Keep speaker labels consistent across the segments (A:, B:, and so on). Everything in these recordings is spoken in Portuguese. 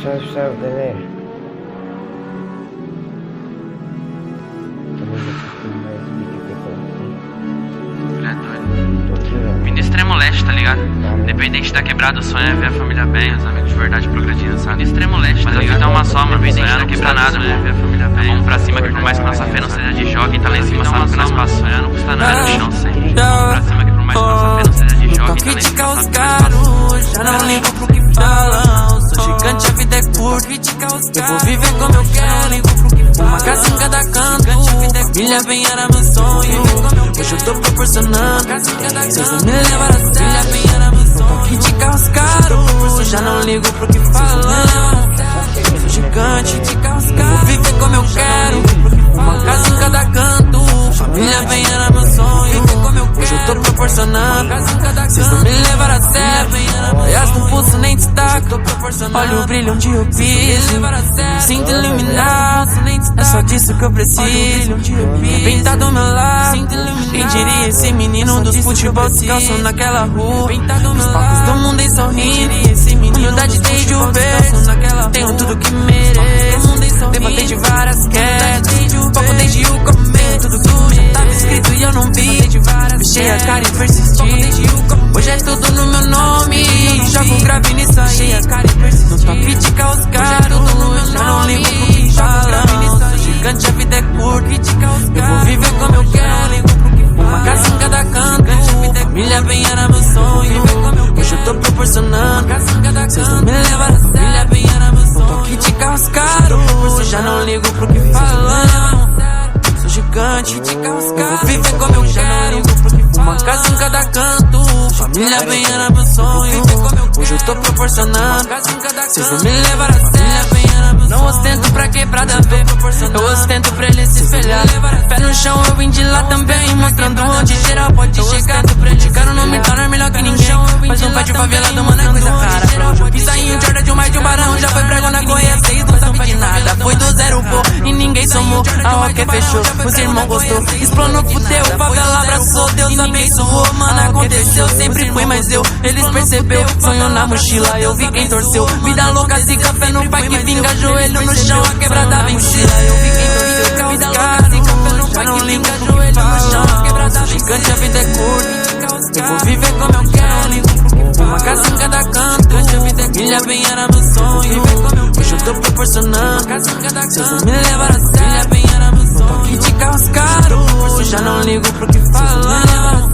A: Salve, salve, galera. Estamos aqui com mais um vídeo que eu coloquei.
B: Ele é doido.
A: Tô aqui, ó.
B: Vim do extremo leste, tá ligado?
A: Caramba.
B: Independente da quebrada, o sonho é ver a família bem, os amigos de verdade progredindo, sabe? Extremo leste, mas a vida é uma só, mano. Independente da quebrada, nada, mano. Ver a família bem. Vamos pra cima que por mais que nossa fé não seja de jogo, quem tá lá em cima sabe que nós passamos. Sonhar não custa nada, no chão sempre. Vamos pra cima que por mais que nossa fé não seja de jogo, quem tá lá em cima sabe que nós passamos.
C: Já não ligo pro que falam. Sou gigante, a vida é curta. Eu vou viver como eu quero. Uma casa em cada canto. Família bem era meu sonho. Hoje eu tô proporcionando. Vocês não me levaram a sério. Tô aqui de carros caros. Já não ligo pro que falam. Sou gigante, eu vou viver como eu quero. Uma casa em cada canto. Família bem era meu sonho. Hoje eu tô proporcionando. Vocês não me levaram a sério. Olhas no pulso nem destaco. Olha o brilho onde eu piso. Me sinto iluminado. É só disso que eu preciso. Quem tá do meu lado? Quem diria esse menino dos futebol descalço naquela rua? Os palcos do mundo em sorrindo. Humildade desde o berço. Tenho tudo que mereço. Levantei de várias quedas. Foco desde o começo. Tudo que já tava escrito e eu não vi. Fechei a cara e persisti. Hoje é tudo no meu nome. Jogo grave nisso aí. Não tô a criticar os caros. Já não ligo pro que falam. Sou gigante, a vida é curta. Eu vou viver como eu quero. Uma casa em cada canto. Família bem era meu sonho. Hoje eu tô proporcionando. Vocês não me levaram a sério. Não tô aqui de carros caros. Já não ligo pro que falam. Sou gigante, eu vou viver como eu quero. Uma casa em cada canto. Família bem era meu sonho. Hoje eu tô proporcionando. Vocês não me levaram a sério. Não ostento pra quebrada ver. Eu ostento pra ele se espelhar. Pé no chão, eu vim de lá também. Mostrando onde geral pode chegar. Criticaram não me torna melhor que ninguém. Mas um pé de favelado, mano, é coisa cara. Pra onde eu pisa em um Jordan de um mais de um barão. Já foi prego na Goiás, vocês não sabem de nada. Foi do zero, pô, e ninguém somou. A rock fechou, os irmãos gostou. Explanou, fudeu, favela abraçou. Deus abençoou, mano, aconteceu. Sempre fui, mas eles percebeu. Sonho na mochila, eu vi quem torceu. Vida louca, se café no pai que vinga. Joelho no chão, a quebrada vencida. Eu vi quem torceu. Vida louca, se café no pai que vinga. Joelho no chão, a quebrada vencida. Gigante, a vida é curta. Eu vou viver como eu quero. Uma casa em cada canto. Família bem era meu sonho. Hoje eu tô proporcionando. Vocês não me levaram a sério. Não tô aqui de carros caros. Já não ligo pro que falam.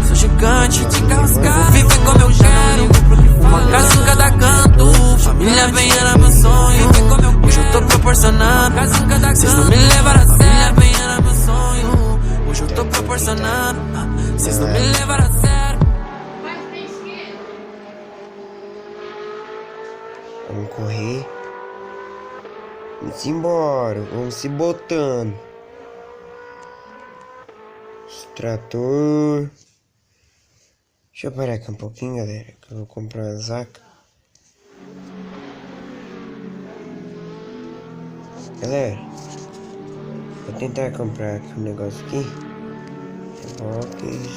C: Sou gigante, eu vou viver como eu quero. Uma casa em cada canto. Família bem era meu sonho. Hoje eu tô proporcionando. Vocês não me levaram a sério. Bem era meu sonho. Hoje eu tô proporcionando. Vocês não me levaram a sério.
A: Vamos correr. Vamos embora. Vamos se botando. Extrator. Deixa eu parar aqui um pouquinho, galera, que eu vou comprar uma zaca. Galera, vou tentar comprar aqui um negócio aqui. Reboques.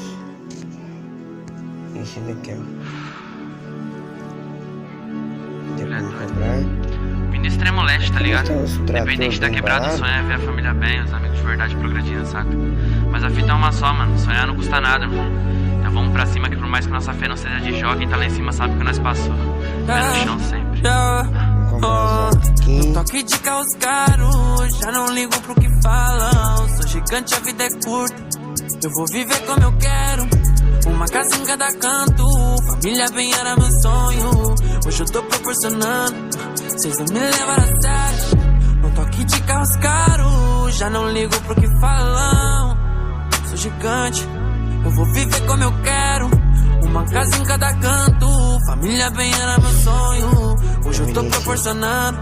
A: Esse daqui, ó.
B: Ele é
A: Vou
B: doido.
A: comprar.
B: Vim do extremo leste, tá ligado?
A: Então, os
B: Independente da
A: tratores
B: quebrada, o
A: bem
B: sonho é ver a família bem, os amigos de verdade progredindo, saca? Mas a fita é uma só, mano. Sonhar não custa nada, mano. Então vamos pra cima que por mais que nossa fé não seja de jogo, quem tá lá em cima sabe que nós passou. Pé no chão sempre.
A: Vamos comprar uma zaca aqui.
C: Tô aqui de carros caros. Já não ligo pro que falam. Sou gigante, a vida é curta. Eu vou viver como eu quero. Uma casa em cada canto. Família bem era meu sonho. Hoje eu tô proporcionando. Vocês não me levaram a sério. Não tô aqui de carros caros. Já não ligo pro que falam. Sou gigante, eu vou viver como eu quero. Uma casa em cada canto. Família bem era meu sonho. Hoje eu tô proporcionando.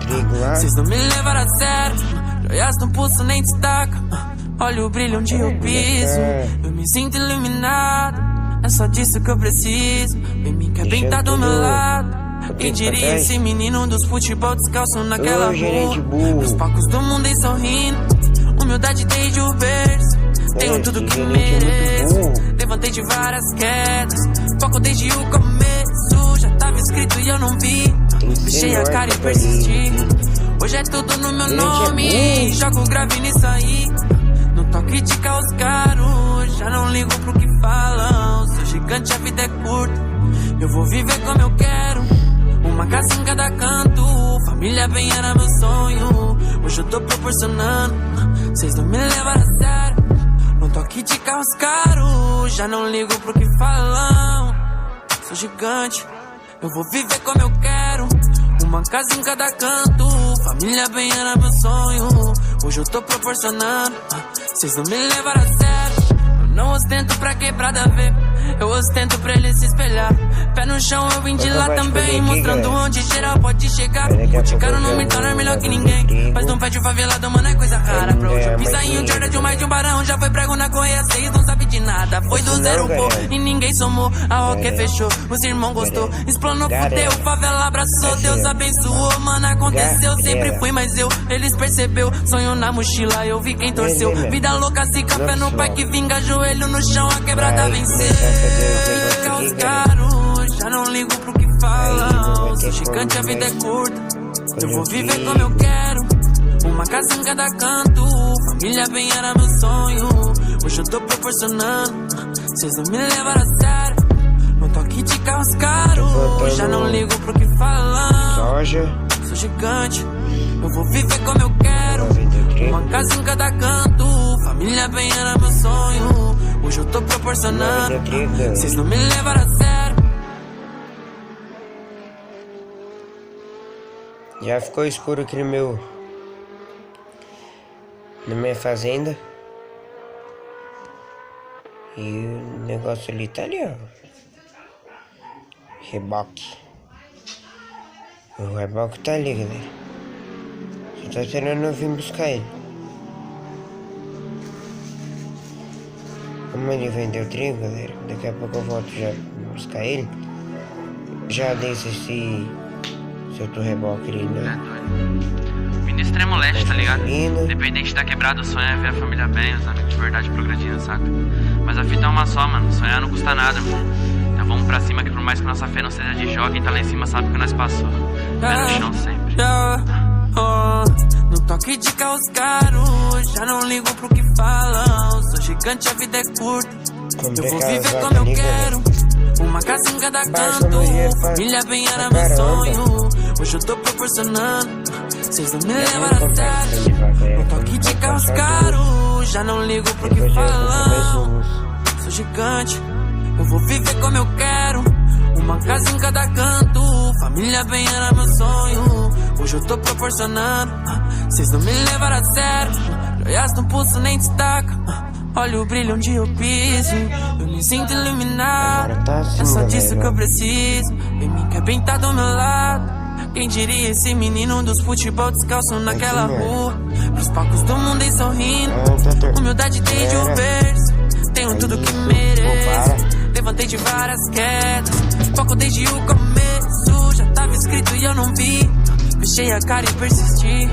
C: Vocês não me levaram a sério. Joias no pulso nem destaca. Olha o brilho onde eu piso. Eu me sinto iluminado. É só disso que eu preciso. Vem me quer bem tá do meu lado. Quem diria esse menino dos futebol descalço naquela rua? Os palcos do mundo em sorrindo. Humildade desde o berço. Tenho tudo que mereço. Levantei de várias quedas. Foco desde o começo. Já tava escrito e eu não vi. Fechei a cara e persisti. Hoje é tudo no meu nome. Jogo grave nisso aí. Não tô critica os caros. Já não ligo pro que falam. Sou gigante, a vida é curta. Eu vou viver como eu quero. Uma casa em cada canto. Família bem era meu sonho. Hoje eu tô proporcionando. Cês não me levaram a sério. Não tô aqui de carros caros. Já não ligo pro que falam. Sou gigante. Eu vou viver como eu quero. Uma casa em cada canto. Família bem era meu sonho. Hoje eu tô proporcionando. Cês não me levaram a sério. Eu não ostento pra quebrada ver. Eu ostento pra ele se espelhar. Pé no chão, eu vim de lá também. Mostrando onde geral pode chegar. Boticário não me torna melhor que ninguém. Mas não pede favelado, mano, é coisa rara. Pra hoje eu pisar em um Jordan de mais de um barão. Já foi prego na correia, cês não sabe de nada. Foi do zero pô, e ninguém somou. A roque fechou, os irmãos gostou. Explanou, fudeu, favela abraçou. Deus abençoou, mano, aconteceu. Sempre fui, mas eles percebeu. Sonho na mochila, eu vi quem torceu. Vida louca, se café no pai que vinga. Joelho no chão, a quebrada venceu. Fica os caros, já não ligo pro que falam. Sou gigante, a vida é curta. Eu vou viver como eu quero. Uma casa em cada canto. Família bem era meu sonho. Hoje eu tô proporcionando. Cês não me levaram a sério. Não tô aqui de carros caros. Já não ligo pro que falam. Sou gigante. Eu vou viver como eu quero. Uma casa em cada canto. Família bem era meu sonho. Hoje eu tô proporcionando. Cês não me levaram a sério.
A: Já ficou escuro aqui na minha fazenda. E o negócio ali tá ali, ó. Reboque. O reboque tá ali, galera. Só tô esperando eu vir buscar ele. Como ele vendeu trigo, galera, daqui a pouco eu volto já buscar ele. Já deixo esse outro reboque ali, né?
B: Vindo extremo leste, tá ligado? Independente da quebrada, o sonho é ver a família bem, os amigos de verdade progredindo, saca? Mas a fita é uma só, mano. Sonhar não custa nada, mano. Então vamos pra cima, que por mais que nossa fé não seja de jogo, quem tá lá em cima sabe que nós passou. Pé no chão sempre.
C: No toque de carros caros, já não ligo pro que falam. Sou gigante, a vida é curta. Eu vou viver como eu quero. Uma casa em cada canto. Família bem era meu sonho. Hoje eu tô proporcionando. Cês não me levaram a sério. No toque de carros caros, já não ligo pro que falam. Sou gigante. Eu vou viver como eu quero. Uma casa em cada canto. Família bem era meu sonho. Hoje eu tô proporcionando. Cês não me levaram a sério. Joias no pulso nem destaca. Olha o brilho onde eu piso. Eu me sinto iluminado. É só disso que eu preciso. Vem me quer bem tá do meu lado. Quem diria esse menino dos futebol descalço naquela rua. Pros palcos do mundo em sorrindo. Humildade desde o berço. Tenho tudo que mereço. Levantei de várias quedas. Foco desde o começo. Já tava escrito e eu não vi. Fechei a cara e persisti.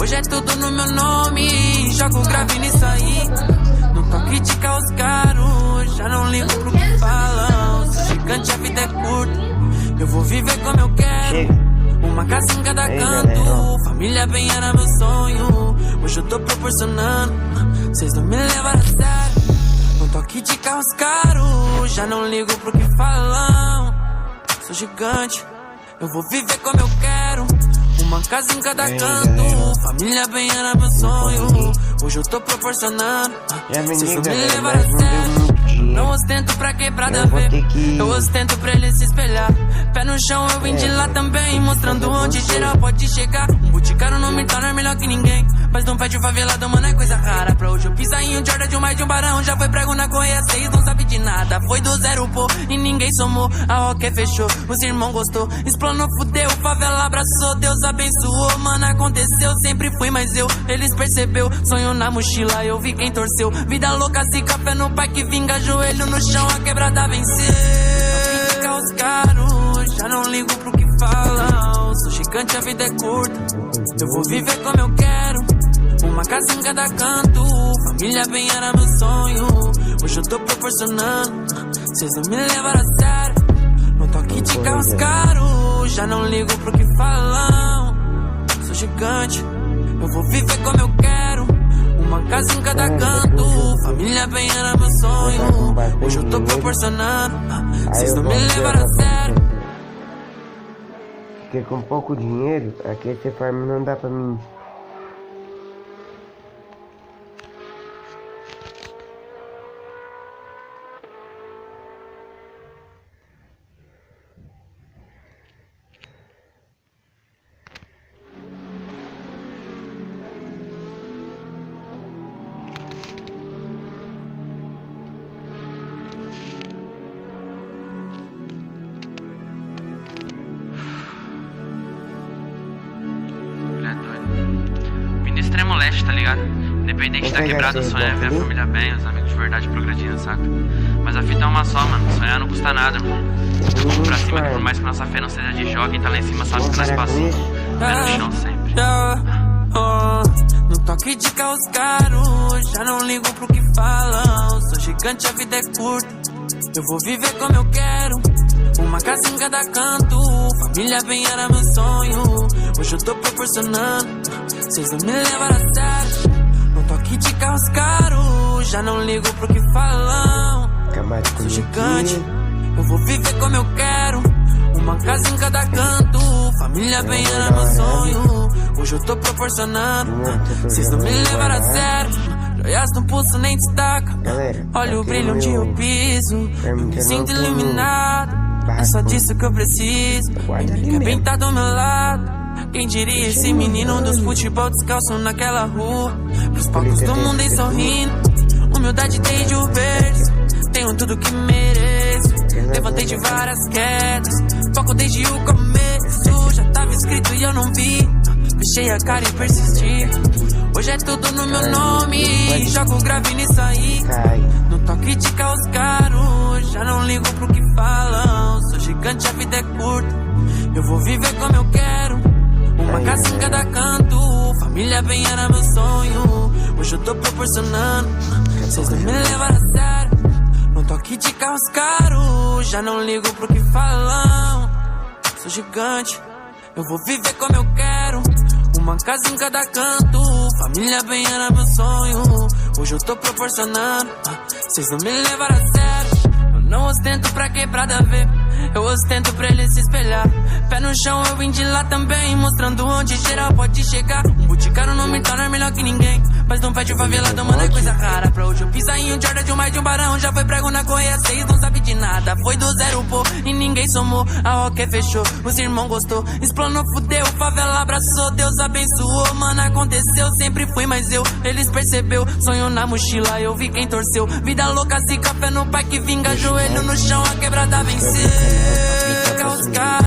C: Hoje é tudo no meu nome. Jogo grave nisso aí. Não tô critica os caros. Já não ligo pro que falam. Sou gigante, a vida é curta. Eu vou viver como eu quero. Uma casa em cada canto. Família bem era meu sonho. Hoje eu tô proporcionando. Cês não me levaram a sério. Não tô aqui de carros caros. Já não ligo pro que falam. Sou gigante. Eu vou viver como eu quero. Uma casa em cada canto. Família bem era meu sonho. Hoje eu tô proporcionando. Cês não me levaram a sério. Não ostento pra quebrada ver. Eu ostento pra ele se espelhar. Pé no chão, eu vim de lá também. Mostrando onde geral pode chegar. Um boticário não me torna melhor que ninguém. Mas não pede favelado, mano, é coisa rara. Pra hoje eu pisar em um Jordan de mais de um barão. Já foi prego na correia, cês não sabe de nada. Foi do zero pô, e ninguém somou. A roque fechou, os irmãos gostou. Explanou, fudeu, favela abraçou. Deus abençoou, mano, aconteceu. Sempre fui, mas eles percebeu. Sonho na mochila, eu vi quem torceu. Vida louca, se café no pai que vinga. Joelho no chão, a quebrada venceu. Fica os caros, já não ligo pro que falam. Sou gigante, a vida é curta. Eu vou viver como eu quero. Uma casa em cada canto. Família bem era meu sonho. Hoje eu tô proporcionando. Cês não me levaram a sério. Não tô aqui de carros caros. já não ligo pro que falam. Sou gigante, eu vou viver como eu quero. Uma casa em cada canto, família bem era meu sonho. Hoje eu tô proporcionando, vocês não me levaram a sério.
A: Porque com pouco dinheiro, aqui esse farm não dá pra mim.
B: Extremo leste, tá ligado? Independente da quebrada, o sonho é ver a família bem, os amigos de verdade progredindo, saca? Mas a fita é uma só, mano. Sonhar não custa nada, irmão. Vamos pra cima que por mais que nossa fé não seja de jogo, quem tá lá em cima sabe que nós passamos. Pé no chão sempre.
C: No toque de carros caros, já não ligo pro que falam. Sou gigante, a vida é curta, eu vou viver como eu quero. Uma casa em cada canto, família bem era meu sonho. Hoje eu tô proporcionando, vocês não me levaram a sério. No toque de carros caros, já não ligo pro que falam. Sou gigante, eu vou viver como eu quero. Uma casa em cada canto, família bem era meu sonho. Hoje eu tô proporcionando, vocês não me levaram a sério. Joias no pulso nem destaca, olha o brilho onde eu piso. Eu me sinto iluminado, é só disso que eu preciso. Quer bem tá do meu lado. Quem diria esse menino dos futebol descalço naquela rua. Pros palcos do mundo em sorrindo. Humildade desde o berço. Tenho tudo que mereço. Levantei de várias quedas. Foco desde o começo. Já tava escrito e eu não vi. Fechei a cara e persisti. Hoje é tudo no meu nome. Jogo grave nisso aí. No toque de carros caros, já não ligo pro que falam. Sou gigante, a vida é curta, eu vou viver como eu quero. Uma casa em cada canto, família bem era meu sonho. Hoje eu tô proporcionando, vocês não me levaram a sério. No toque de carros caros, já não ligo pro que falam. Sou gigante, eu vou viver como eu quero. Uma casa em cada canto, família bem era meu sonho. Hoje eu tô proporcionando, vocês não me levaram a sério. Eu não ostento pra quebrada ver, eu ostento pra ele se espelhar. Pé no chão eu vim de lá também, mostrando onde geral pode chegar. Um boticário não me torna melhor que ninguém, mas não pede favelado, mano, é coisa rara. Pra hoje eu pisar em um Jordan de um mais de um barão. Já foi prego na correia 6, não sabe de nada. Foi do zero, pô, e ninguém somou. A roque fechou, os irmãos gostou. Explanou, fudeu, favela abraçou. Deus abençoou, mano, aconteceu. Sempre fui mais eu, eles percebeu. Sonho na mochila, eu vi quem torceu. Vida louca, se café no pai que vinga. Joelho no chão, a quebrada venceu.